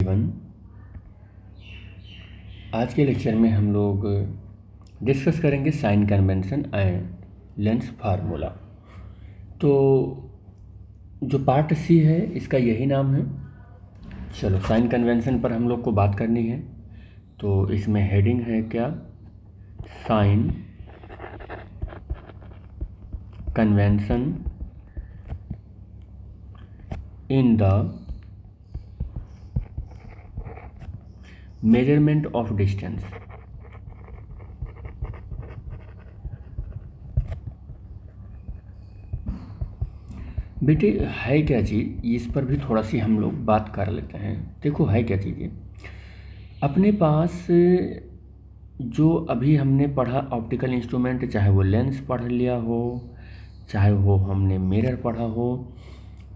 Everyone, आज के lecture में हम लोग डिस्कस करेंगे sign convention and lens formula. तो जो पार्ट सी है इसका यही नाम है। चलो, साइन कन्वेंशन पर हम लोग को बात करनी है। तो इसमें हेडिंग है क्या? Sign convention in the measurement of distance. बेटे, है क्या चीज़, इस पर भी थोड़ा सी हम लोग बात कर लेते हैं। देखो, है क्या चीज़, अपने पास जो अभी हमने पढ़ा ऑप्टिकल इंस्ट्रूमेंट, चाहे वो लेंस पढ़ लिया हो, चाहे वो हमने मिरर पढ़ा हो,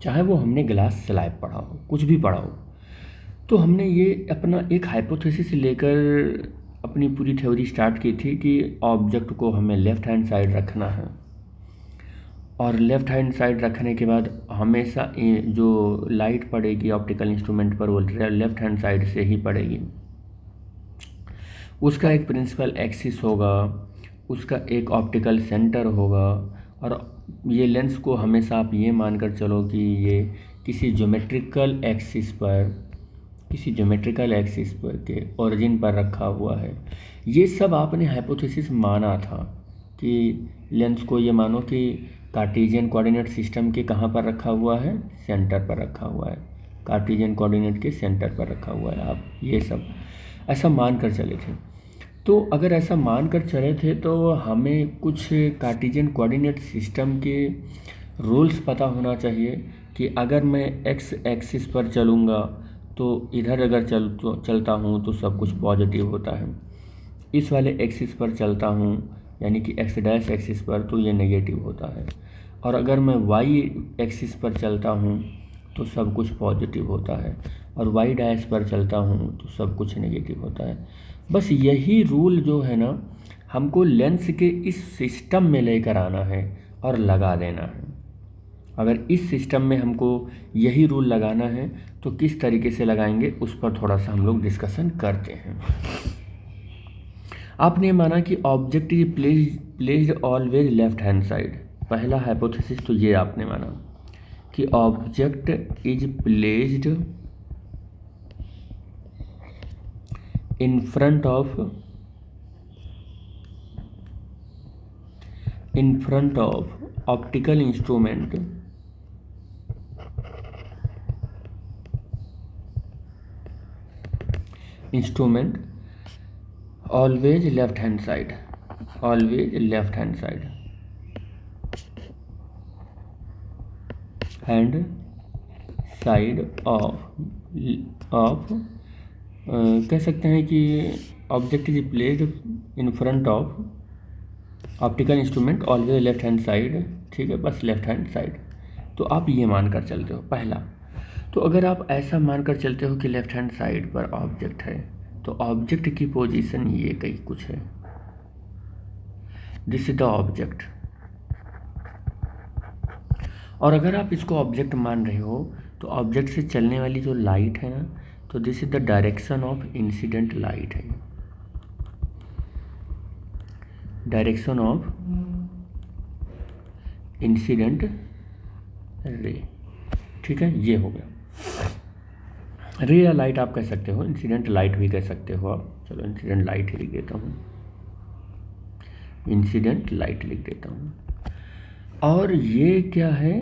चाहे वो हमने ग्लास स्लैब पढ़ा हो, कुछ भी पढ़ा हो, तो हमने ये अपना एक हाइपोथेसिस लेकर अपनी पूरी थ्योरी स्टार्ट की थी कि ऑब्जेक्ट को हमें लेफ़्ट हैंड साइड रखना है, और लेफ़्ट हैंड साइड रखने के बाद हमेशा जो लाइट पड़ेगी ऑप्टिकल इंस्ट्रूमेंट पर वो लेफ़्ट हैंड साइड से ही पड़ेगी। उसका एक प्रिंसिपल एक्सिस होगा, उसका एक ऑप्टिकल सेंटर होगा, और ये लेंस को हमेशा आप ये मानकर चलो कि ये किसी ज्योमेट्रिकल एक्सिस पर के ओरिजिन पर रखा हुआ है। ये सब आपने हाइपोथेसिस माना था कि लेंस को ये मानो कि कार्टेशियन कोऑर्डिनेट सिस्टम के कहाँ पर रखा हुआ है, सेंटर पर रखा हुआ है, कार्टेशियन कोऑर्डिनेट के सेंटर पर रखा हुआ है। आप ये सब ऐसा मान कर चले थे। तो अगर ऐसा मान कर चले थे तो हमें कुछ कार्टेशियन कोऑर्डिनेट सिस्टम के रूल्स पता होना चाहिए कि अगर मैं एक्स एक्सिस पर चलूँगा तो इधर अगर चलता हूँ तो सब कुछ पॉजिटिव होता है, इस वाले एक्सिस पर चलता हूँ यानी कि एक्स डैश एक्सिस पर तो ये नेगेटिव होता है, और अगर मैं वाई एक्सिस पर चलता हूँ तो सब कुछ पॉजिटिव होता है, और वाई डैश पर चलता हूँ तो सब कुछ नेगेटिव होता है। बस यही रूल जो है ना, हमको लेंस के इस सिस्टम में लेकर आना है और लगा देना है। अगर इस सिस्टम में हमको यही रूल लगाना है तो किस तरीके से लगाएंगे उस पर थोड़ा सा हम लोग डिस्कशन करते हैं। आपने माना कि object is placed always left hand side. पहला हाइपोथेसिस तो ये आपने माना कि object is placed in front of optical instrument always left hand side hand side of कह सकते हैं कि object is placed in front of optical instrument always left hand side. ठीक है, बस लेफ्ट हैंड साइड। तो आप ये मानकर चलते हो पहला। तो अगर आप ऐसा मानकर चलते हो कि लेफ्ट हैंड साइड पर ऑब्जेक्ट है तो ऑब्जेक्ट की पोजीशन ये कहीं कुछ है, दिस इज द ऑब्जेक्ट। और अगर आप इसको ऑब्जेक्ट मान रहे हो तो ऑब्जेक्ट से चलने वाली जो लाइट है ना, तो this is the direction of incident light है, डायरेक्शन ऑफ इंसिडेंट रे। ठीक है, ये हो गया। रे या लाइट आप कह सकते हो, इंसिडेंट लाइट भी कह सकते हो आप। चलो, इंसिडेंट लाइट ही लिख देता हूँ, इंसिडेंट लाइट लिख देता हूँ। और ये क्या है,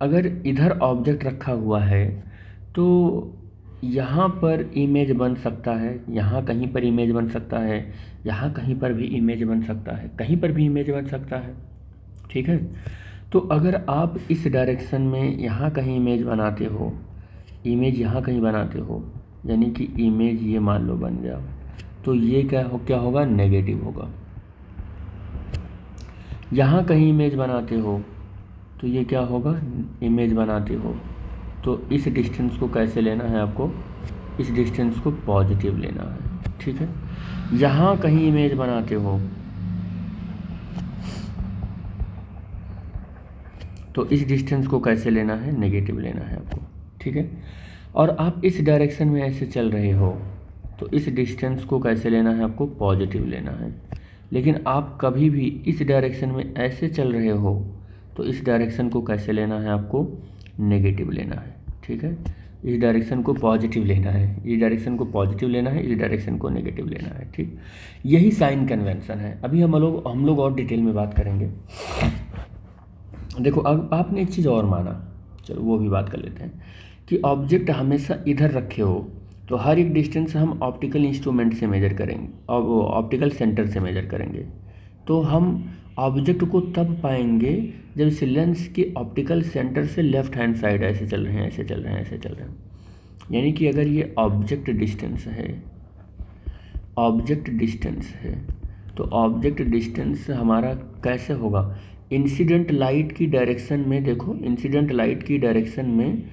अगर इधर ऑब्जेक्ट रखा हुआ है तो यहाँ पर इमेज बन सकता है, यहाँ कहीं पर इमेज बन सकता है, यहाँ कहीं पर भी इमेज बन सकता है, कहीं पर भी इमेज बन सकता है। ठीक है, तो अगर आप इस डायरेक्शन में यहाँ कहीं इमेज बनाते हो, इमेज यहाँ कहीं बनाते हो, यानी कि इमेज ये मान लो बन गया, तो ये क्या होगा, नेगेटिव होगा। यहाँ कहीं इमेज बनाते हो तो ये क्या होगा, इमेज बनाते हो, तो इस डिस्टेंस को कैसे लेना है आपको, इस डिस्टेंस को पॉजिटिव लेना है। ठीक है, यहाँ कहीं इमेज बनाते हो तो इस डिस्टेंस को कैसे लेना है, नेगेटिव लेना है आपको। ठीक है, और आप इस डायरेक्शन में ऐसे चल रहे हो तो इस डिस्टेंस को कैसे लेना है, आपको पॉजिटिव लेना है। लेकिन आप कभी भी इस डायरेक्शन में ऐसे चल रहे हो तो इस डायरेक्शन को कैसे लेना है, आपको नेगेटिव लेना है। ठीक है, इस डायरेक्शन को पॉजिटिव लेना है, इस डायरेक्शन को पॉजिटिव लेना है, इस डायरेक्शन को नेगेटिव लेना है। ठीक, यही साइन कन्वेंशन है। अभी हम लोग और डिटेल में बात करेंगे। देखो, अब आपने एक चीज़ और माना, चलो वो भी बात कर लेते हैं कि ऑब्जेक्ट हमेशा इधर रखे हो तो हर एक डिस्टेंस हम ऑप्टिकल इंस्ट्रूमेंट से मेजर करेंगे और ऑप्टिकल सेंटर से मेजर करेंगे। तो हम ऑब्जेक्ट को तब पाएंगे जब इस लेंस के ऑप्टिकल सेंटर से लेफ्ट हैंड साइड ऐसे चल रहे हैं, ऐसे चल रहे हैं, ऐसे चल रहे हैं। यानी कि अगर ये ऑब्जेक्ट डिस्टेंस है तो ऑब्जेक्ट डिस्टेंस हमारा कैसे होगा, इंसिडेंट लाइट की डायरेक्शन में। देखो, इंसिडेंट लाइट की डायरेक्शन में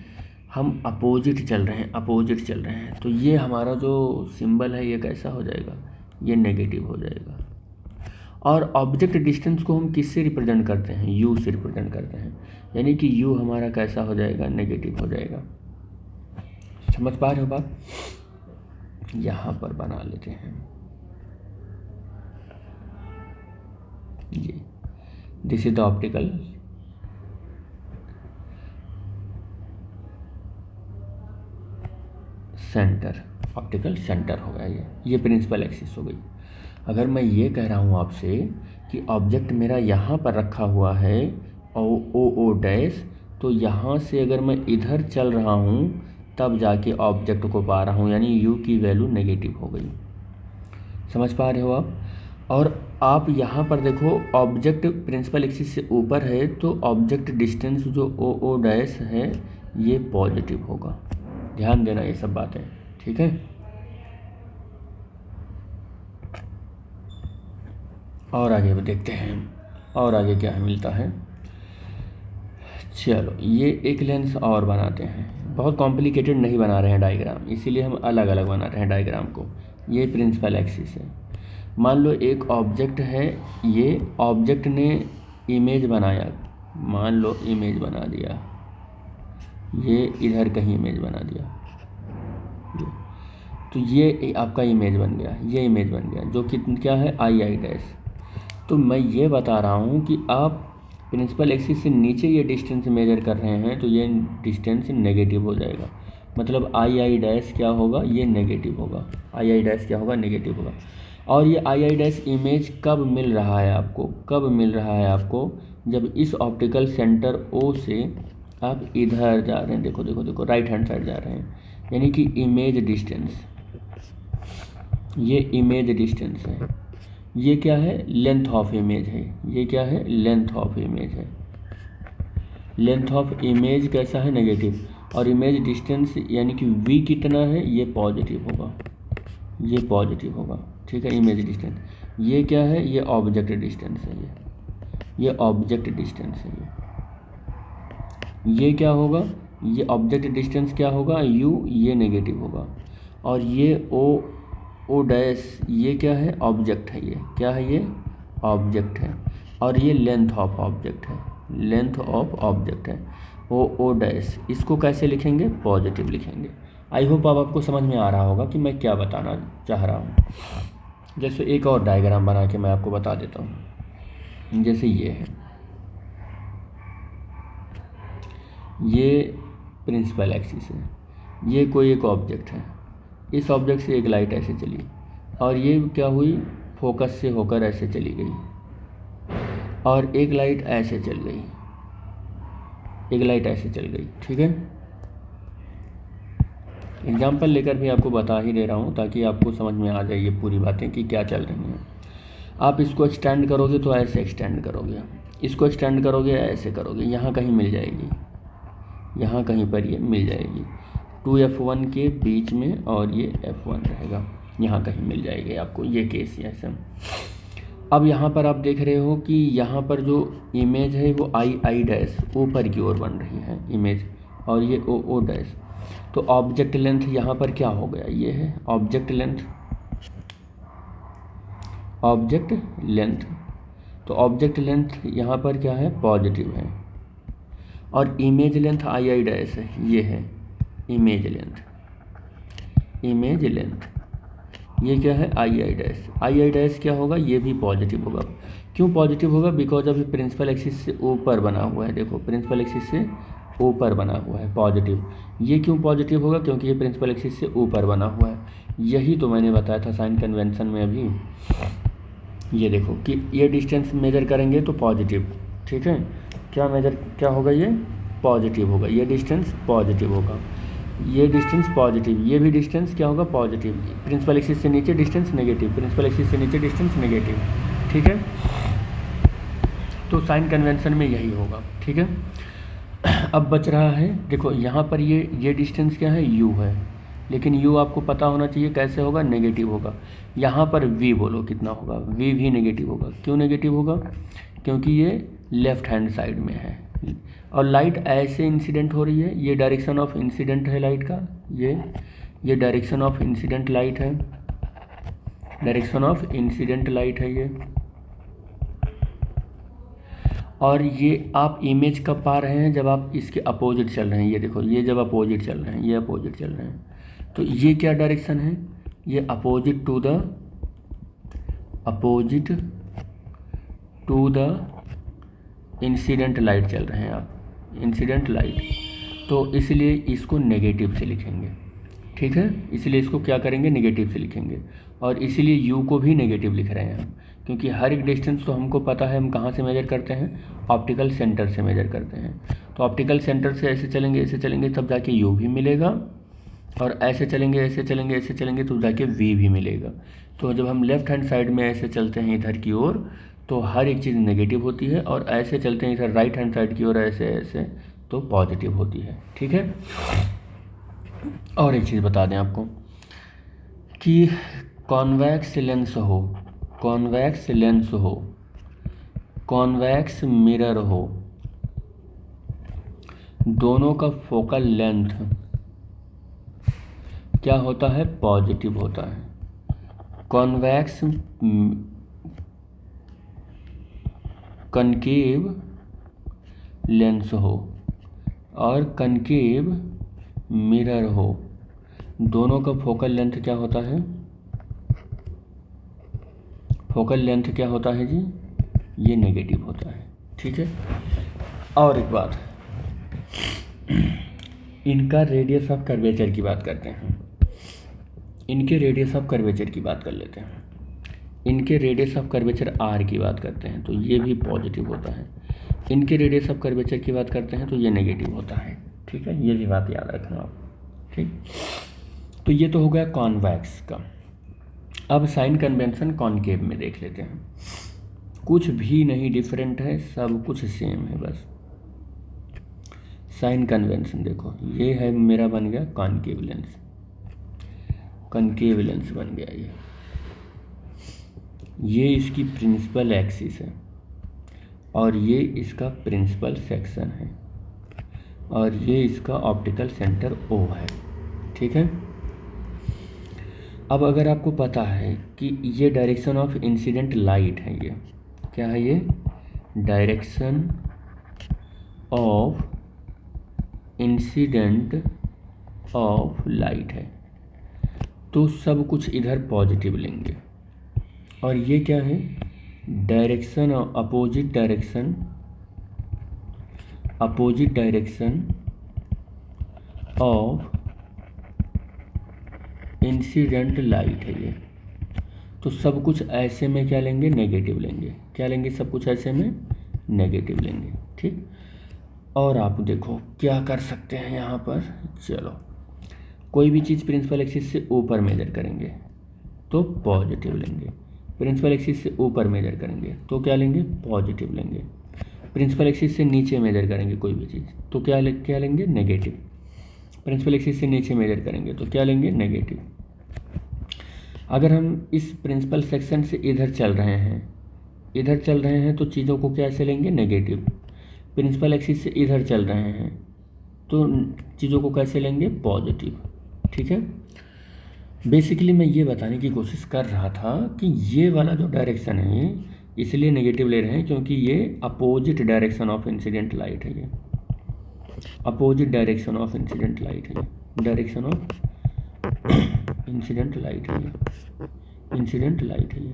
हम अपोजिट चल रहे हैं, तो ये हमारा जो सिंबल है ये कैसा हो जाएगा, ये नेगेटिव हो जाएगा। और ऑब्जेक्ट डिस्टेंस को हम किससे रिप्रेजेंट करते हैं, यू से रिप्रेजेंट करते हैं। यानी कि यू हमारा कैसा हो जाएगा, नेगेटिव हो जाएगा। समझ पा रहे हो बात? यहाँ पर बना लेते हैं ये, this is the optical centre, optical centre हो गया ये प्रिंसिपल एक्सिस हो गई। अगर मैं ये कह रहा हूँ आपसे कि ऑब्जेक्ट मेरा यहाँ पर रखा हुआ है ओ डैश, तो यहाँ से अगर मैं इधर चल रहा हूँ तब जाके ऑब्जेक्ट को पा रहा हूँ, यानी यू की वैल्यू नेगेटिव हो गई। समझ पा रहे हो आप? और आप यहाँ पर देखो, ऑब्जेक्ट प्रिंसिपल एक्सिस से ऊपर है तो ऑब्जेक्ट डिस्टेंस जो ओ डैश है ये पॉजिटिव होगा। ध्यान देना ये सब बातें, ठीक है। और आगे देखते हैं, और आगे क्या मिलता है। चलो, ये एक लेंस और बनाते हैं। बहुत कॉम्प्लिकेटेड नहीं बना रहे हैं डायग्राम, इसीलिए हम अलग अलग बना रहे हैं डायग्राम को। ये प्रिंसिपल एक्सिस है। मान लो एक ऑब्जेक्ट है, ये ऑब्जेक्ट ने इमेज बनाया, मान लो इमेज बना दिया, ये इधर कहीं इमेज बना दिया, तो ये आपका इमेज बन गया, ये इमेज बन गया जो कि क्या है, आई डैश। तो मैं ये बता रहा हूँ कि आप प्रिंसिपल एक्सिस से नीचे ये डिस्टेंस मेजर कर रहे हैं तो ये डिस्टेंस नेगेटिव हो जाएगा। मतलब आई डैश क्या होगा, ये नेगेटिव होगा। आई डैश क्या होगा, नेगेटिव होगा। और ये आई डैश इमेज कब मिल रहा है आपको, कब मिल रहा है आपको, जब इस ऑप्टिकल सेंटर ओ से आप इधर जा रहे हैं, देखो देखो देखो, राइट हैंड साइड जा रहे हैं, यानी कि इमेज डिस्टेंस, ये इमेज डिस्टेंस है। ये क्या है, लेंथ ऑफ इमेज है। ये क्या है, लेंथ ऑफ इमेज है। लेंथ ऑफ इमेज कैसा है, नेगेटिव। और इमेज डिस्टेंस यानी कि v कितना है, ये पॉजिटिव होगा, ये पॉजिटिव होगा, ठीक है। इमेज डिस्टेंस ये क्या है, ये ऑब्जेक्ट डिस्टेंस है, ये ऑब्जेक्ट डिस्टेंस है। ये क्या होगा, ये ऑब्जेक्ट डिस्टेंस क्या होगा, u, ये नेगेटिव होगा। और ये ओ डैश, ये क्या है, ऑब्जेक्ट है। ये क्या है, ये ऑब्जेक्ट है। और ये लेंथ ऑफ ऑब्जेक्ट है, लेंथ ऑफ ऑब्जेक्ट है। ओ डैश, इसको कैसे लिखेंगे, पॉजिटिव लिखेंगे। आई होप अब आपको समझ में आ रहा होगा कि मैं क्या बताना चाह रहा हूँ। जैसे एक और डायग्राम बना के मैं आपको बता देता हूँ। जैसे ये है, ये प्रिंसिपल एक्सिस है, ये कोई एक ऑब्जेक्ट है, इस ऑब्जेक्ट से एक लाइट ऐसे चली और ये क्या हुई, फोकस से होकर ऐसे चली गई, और एक लाइट ऐसे चल गई, एक लाइट ऐसे चल गई, ठीक है। एग्जाम्पल लेकर भी आपको बता ही दे रहा हूँ ताकि आपको समझ में आ जाए ये पूरी बातें कि क्या चल रही हैं। आप इसको एक्सटेंड करोगे तो ऐसे एक्सटेंड करोगे, इसको एक्सटेंड करोगे ऐसे करोगे, यहाँ कहीं मिल जाएगी, यहाँ कहीं पर ये मिल जाएगी 2f1 के बीच में, और ये f1 रहेगा, यहाँ कहीं मिल जाएगी आपको, ये केस है सब। अब यहाँ पर आप देख रहे हो कि यहाँ पर जो इमेज है वो आई डैश ऊपर की ओर बन रही है इमेज, और ये ओ डैश। तो ऑब्जेक्ट लेंथ यहाँ पर क्या हो गया, ये है ऑब्जेक्ट लेंथ, ऑब्जेक्ट लेंथ। तो ऑब्जेक्ट लेंथ यहाँ पर क्या है, पॉजिटिव है। और इमेज लेंथ आई डैश है, ये है, इमेज लेंथ ये क्या है, आई डैश क्या होगा, ये भी पॉजिटिव होगा। क्यों पॉजिटिव होगा, बिकॉज अभी प्रिंसिपल एक्सिस से ऊपर बना हुआ है, देखो प्रिंसिपल एक्सिस से ऊपर बना हुआ है पॉजिटिव। ये क्यों पॉजिटिव होगा, क्योंकि ये प्रिंसिपल एक्सिस से ऊपर बना हुआ है। यही तो मैंने बताया था साइन कन्वेंशन में अभी, ये देखो कि ये डिस्टेंस मेजर करेंगे तो पॉजिटिव, ठीक है, क्या होगा, ये पॉजिटिव होगा, ये डिस्टेंस पॉजिटिव होगा, ये डिस्टेंस पॉजिटिव, ये भी डिस्टेंस क्या होगा, पॉजिटिव। प्रिंसिपल एक्सिस से नीचे डिस्टेंस नेगेटिव, प्रिंसिपल एक्सिस से नीचे डिस्टेंस नेगेटिव, ठीक है। तो साइन कन्वेंशन में यही होगा, ठीक है। अब बच रहा है, देखो यहाँ पर ये डिस्टेंस क्या है, u है, लेकिन u आपको पता होना चाहिए कैसे होगा, नेगेटिव होगा। यहाँ पर v बोलो कितना होगा, v भी नेगेटिव होगा। क्यों नेगेटिव होगा, क्योंकि ये लेफ्ट हैंड साइड में है और लाइट ऐसे इंसिडेंट हो रही है, ये डायरेक्शन ऑफ इंसिडेंट है लाइट का, ये डायरेक्शन ऑफ इंसिडेंट लाइट है, डायरेक्शन ऑफ इंसिडेंट लाइट है ये। और ये आप इमेज कब पा रहे हैं, जब आप इसके अपोजिट चल रहे हैं, ये देखो ये जब अपोजिट चल रहे हैं, ये अपोजिट चल रहे हैं, तो ये क्या डायरेक्शन है, ये opposite to the incident light चल रहे हैं आप, इंसिडेंट लाइट, तो इसलिए इसको नेगेटिव से लिखेंगे, ठीक है। इसलिए इसको क्या करेंगे, नेगेटिव से लिखेंगे। और इसीलिए u को भी नेगेटिव लिख रहे हैं हम, क्योंकि हर एक डिस्टेंस तो हमको पता है हम कहाँ से मेजर करते हैं, ऑप्टिकल सेंटर से मेजर करते हैं। तो ऑप्टिकल सेंटर से ऐसे चलेंगे तब जाके u भी मिलेगा, और ऐसे चलेंगे तो जाके v भी मिलेगा। तो जब हम लेफ्ट हैंड साइड में ऐसे चलते हैं इधर की ओर, तो हर एक चीज़ नेगेटिव होती है, और ऐसे चलते हैं इधर राइट हैंड साइड की ओर ऐसे तो पॉजिटिव होती है, ठीक है। और एक चीज़ बता दें आपको कि कॉन्वेक्स लेंस हो, कॉन्वेक्स मिरर हो, दोनों का फोकल लेंथ क्या होता है, पॉजिटिव होता है। कॉन्वेक्स कनकेव लेंस हो और कनकेव मिरर हो, दोनों का फोकल लेंथ क्या होता है, फोकल लेंथ क्या होता है जी, ये नेगेटिव होता है, ठीक है। और एक बात, इनका रेडियस ऑफ कर्वेचर की बात करते हैं, इनके रेडियस ऑफ कर्वेचर की बात कर लेते हैं। इनके रेडियस ऑफ कर्वेचर r की बात करते हैं तो ये भी पॉजिटिव होता है, इनके रेडियस ऑफ कर्वेचर की बात करते हैं तो ये नेगेटिव होता है, ठीक है। ये भी बात याद रखना आप, ठीक। तो ये तो हो गया कॉन्वेक्स का। अब साइन कन्वेंशन कॉनकेव में देख लेते हैं। कुछ भी नहीं डिफरेंट है, सब कुछ सेम है बस। साइन कन्वेंशन देखो, ये है मेरा बन गया कॉनकेव लेंस, कॉनकेव लेंस बन गया ये इसकी प्रिंसिपल एक्सिस है और ये इसका प्रिंसिपल सेक्शन है और ये इसका ऑप्टिकल सेंटर O है, ठीक है। अब अगर आपको पता है कि ये डायरेक्शन ऑफ इंसिडेंट लाइट है, ये क्या है, ये direction of incident of light है, तो सब कुछ इधर पॉजिटिव लेंगे। और ये क्या है, direction opposite direction of incident light है ये, तो सब कुछ ऐसे में क्या लेंगे, नेगेटिव लेंगे। क्या लेंगे, सब कुछ ऐसे में नेगेटिव लेंगे, ठीक। और आप देखो क्या कर सकते हैं यहाँ पर, चलो कोई भी चीज़ प्रिंसिपल एक्सिस से ऊपर मेजर करेंगे तो पॉजिटिव लेंगे, प्रिंसिपल एक्सिस से ऊपर मेजर करेंगे तो क्या लेंगे, पॉजिटिव लेंगे। प्रिंसिपल एक्सिस से नीचे मेजर करेंगे कोई भी चीज़ तो क्या लेंगे, नेगेटिव। प्रिंसिपल एक्सिस से नीचे मेजर करेंगे तो क्या लेंगे, नेगेटिव। अगर हम इस प्रिंसिपल सेक्शन से इधर चल रहे हैं तो चीज़ों को कैसे लेंगे, नेगेटिव। प्रिंसिपल एक्सिस से इधर चल रहे हैं तो चीज़ों को कैसे लेंगे, पॉजिटिव, ठीक है। बेसिकली मैं ये बताने की कोशिश कर रहा था कि ये वाला जो डायरेक्शन है इसलिए नेगेटिव ले रहे हैं क्योंकि ये opposite direction of incident light है, ये opposite direction of incident light है, डायरेक्शन ऑफ इंसिडेंट लाइट है ये, इंसिडेंट लाइट है ये।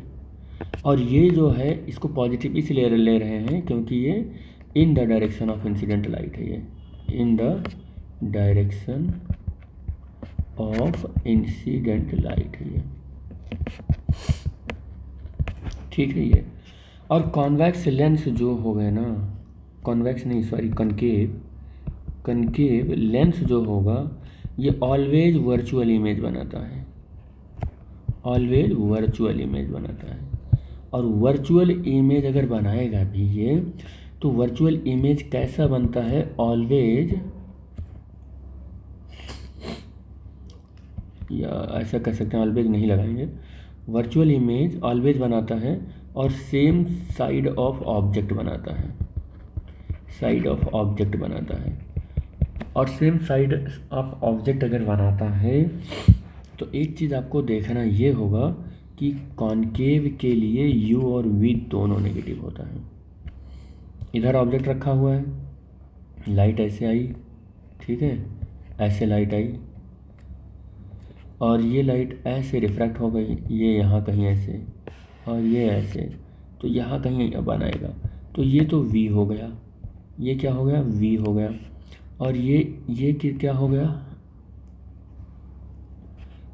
और ये जो है इसको पॉजिटिव इसलिए ले रहे हैं क्योंकि ये in the direction of incident light है, ये in the direction of incident light है ये, ठीक है ये। और कॉन्वेक्स लेंस जो हो गए ना, कॉन्वेक्स नहीं सॉरी कनकेव लेंस जो होगा ये ऑलवेज वर्चुअल इमेज बनाता है, ऑलवेज वर्चुअल इमेज बनाता है। और वर्चुअल इमेज अगर बनाएगा भी ये, तो वर्चुअल इमेज कैसा बनता है, ऑलवेज, या ऐसा कह सकते हैं, ऑलवेज नहीं लगाएंगे, वर्चुअल इमेज ऑलवेज बनाता है और सेम साइड ऑफ ऑब्जेक्ट बनाता है, साइड ऑफ ऑब्जेक्ट बनाता है। और सेम साइड ऑफ ऑब्जेक्ट अगर बनाता है तो एक चीज़ आपको देखना ये होगा कि कॉनकेव के लिए u और v दोनों नेगेटिव होता है। इधर ऑब्जेक्ट रखा हुआ है, लाइट ऐसे आई, ठीक है, ऐसे लाइट आई और ये लाइट ऐसे रिफ्रैक्ट हो गई, ये यहाँ कहीं ऐसे और ये ऐसे, तो यहाँ कहीं बनाएगा, तो ये तो v हो गया, ये क्या हो गया, v हो गया। और ये क्या हो गया,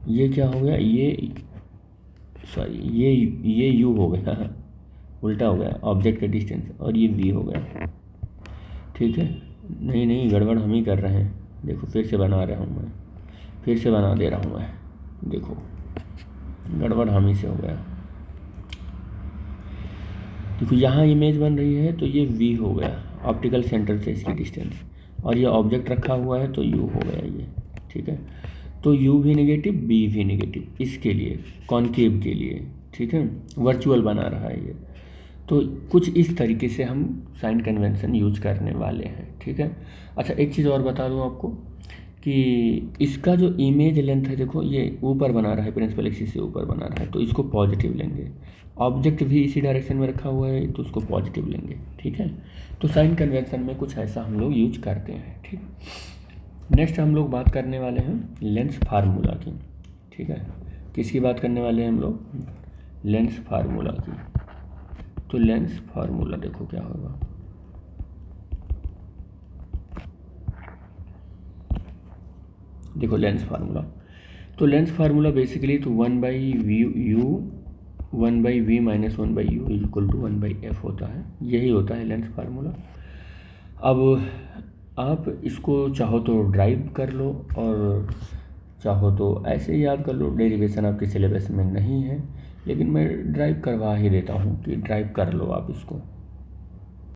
ये क्या हो गया, ये सॉरी ये u हो गया, उल्टा हो गया ऑब्जेक्ट का डिस्टेंस, और ये v हो गया, ठीक है। नहीं गड़बड़ हम ही कर रहे हैं, देखो फिर से बना रहा हूँ मैं, फिर से बना दे रहा हूँ मैं, देखो गड़बड़ हम ही से हो गया। देखो यहाँ इमेज बन रही है तो ये v हो गया ऑप्टिकल सेंटर से इसकी डिस्टेंस, और ये ऑब्जेक्ट रखा हुआ है तो u हो गया ये, ठीक है। तो u भी नेगेटिव, b भी नेगेटिव इसके लिए, कॉनकेव के लिए, ठीक है, वर्चुअल बना रहा है ये। तो कुछ इस तरीके से हम साइन कन्वेंशन यूज करने वाले हैं, ठीक है। अच्छा एक चीज़ और बता दूं आपको कि इसका जो इमेज लेंथ है, देखो ये ऊपर बना रहा है, प्रिंसिपल एक्सिस से ऊपर बना रहा है, तो इसको पॉजिटिव लेंगे। ऑब्जेक्ट भी इसी डायरेक्शन में रखा हुआ है तो उसको पॉजिटिव लेंगे, ठीक है। तो साइन कन्वेंशन में कुछ ऐसा हम लोग यूज करते हैं, ठीक। नेक्स्ट हम लोग बात करने वाले हैं लेंस फार्मूला की, ठीक है। किसकी बात करने वाले हैं हम लोग, लेंस फार्मूला की। तो लेंस फार्मूला देखो क्या होगा, देखो लेंस फार्मूला, तो लेंस फार्मूला बेसिकली तो 1/v minus 1/u equal to 1/f होता है, यही होता है लेंस फार्मूला। अब आप इसको चाहो तो ड्राइव कर लो और चाहो तो ऐसे ही याद कर लो, डेरिवेशन आपके सिलेबस में नहीं है, लेकिन मैं ड्राइव करवा ही देता हूँ कि ड्राइव कर लो आप इसको,